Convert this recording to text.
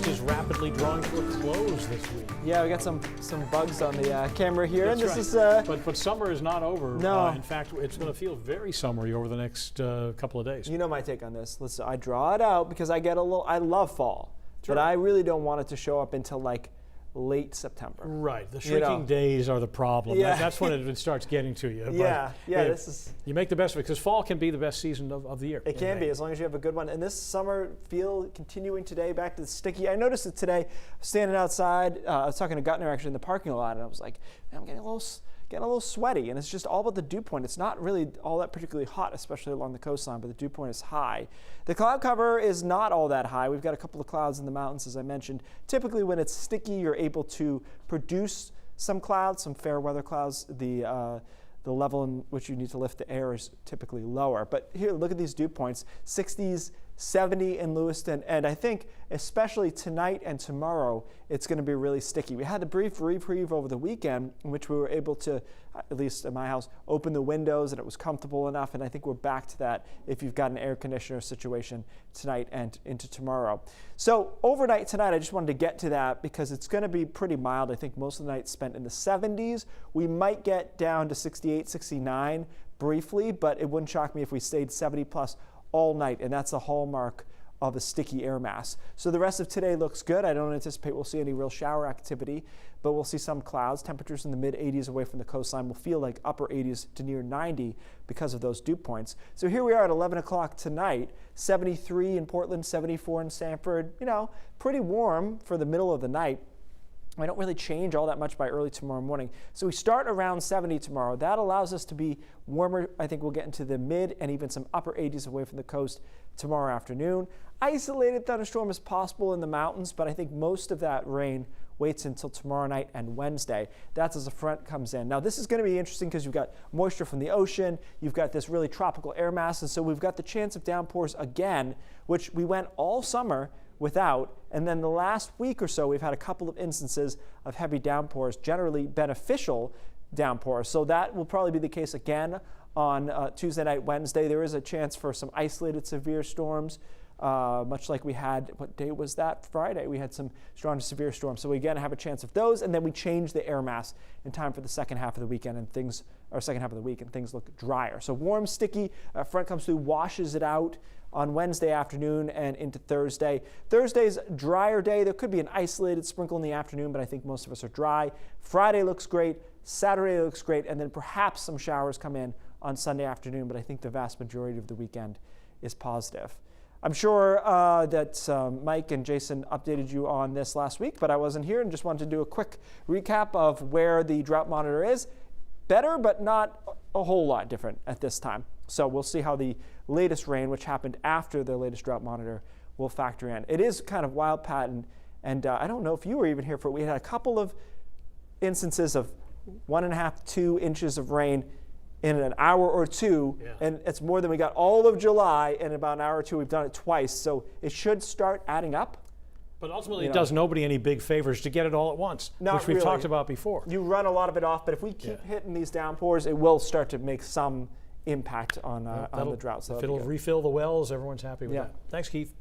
August is rapidly drawing to a close this week. Yeah, we got some bugs on the camera here, That's and this right. is but summer is not over. No. In fact, it's going to feel very summery over the next couple of days. You know my take on this. Listen, I draw it out because I love fall, Sure. but I really don't want it to show up until like late September. Right, the shrinking days are the problem. Yeah. That's when it starts getting to you. Yeah, But this is. you make the best of it because fall can be the best season of the year. It can be, as long as you have a good one. And this summer feel continuing today, back to the sticky. I noticed it today, standing outside. I was talking to Guttner actually in the parking lot, and I was like, man, I'm getting a little sweaty. And it's just all about the dew point. It's not really all that particularly hot, especially along the coastline, but the dew point is high. The cloud cover is not all that high. We've got a couple of clouds in the mountains, as I mentioned. Typically, when it's sticky, you're able to produce some clouds, some fair weather clouds. The level in which you need to lift the air is typically lower. But here, look at these dew points, 60s, 70 in Lewiston, and I think especially tonight and tomorrow, it's going to be really sticky. We had a brief reprieve over the weekend in which we were able to, at least at my house, open the windows and it was comfortable enough, and I think we're back to that if you've got an air conditioner situation tonight and into tomorrow. So overnight tonight, I just wanted to get to that because it's going to be pretty mild. I think most of the night spent in the 70s. We might get down to 68, 69 briefly, but it wouldn't shock me if we stayed 70 plus all night, and that's a hallmark of a sticky air mass. So the rest of today looks good. I don't anticipate we'll see any real shower activity, but we'll see some clouds. Temperatures in the mid 80s away from the coastline will feel like upper 80s to near 90 because of those dew points. So here we are at 11 o'clock tonight, 73 in Portland, 74 in Sanford, pretty warm for the middle of the night. I don't really change all that much by early tomorrow morning. So we start around 70 tomorrow. That allows us to be warmer. I think we'll get into the mid and even some upper 80s away from the coast tomorrow afternoon. Isolated thunderstorm is possible in the mountains, but I think most of that rain waits until tomorrow night and Wednesday. That's as a front comes in. Now this is going to be interesting because you've got moisture from the ocean, you've got this really tropical air mass, and so we've got the chance of downpours again, which we went all summer without, and then the last week or so we've had a couple of instances of heavy downpours, generally beneficial downpours. So that will probably be the case again on Tuesday night, Wednesday. There is a chance for some isolated severe storms, much like we had, what day was that? Friday. We had some strong to severe storms. So we again have a chance of those, and then we change the air mass in time for the second half of the weekend, and second half of the week, and things look drier. So warm, sticky, front comes through, washes it out on Wednesday afternoon and into Thursday. Thursday's drier day. There could be an isolated sprinkle in the afternoon, but I think most of us are dry. Friday looks great. Saturday looks great, and then perhaps some showers come in on Sunday afternoon, but I think the vast majority of the weekend is positive. I'm sure that Mike and Jason updated you on this last week, but I wasn't here and just wanted to do a quick recap of where the drought monitor is. Better, but not a whole lot different at this time. So we'll see how the latest rain, which happened after the latest drought monitor, will factor in. It is kind of wild pattern, and I don't know if you were even here for it. We had a couple of instances of 1.5 to 2 inches of rain in an hour or two, and it's more than we got all of July. In about an hour or two, we've done it twice, so it should start adding up. But ultimately, it does nobody any big favors to get it all at once, which we've talked about before. You run a lot of it off, but if we keep hitting these downpours, it will start to make some impact on the drought. So if it'll refill the wells, everyone's happy with that. Thanks, Keith.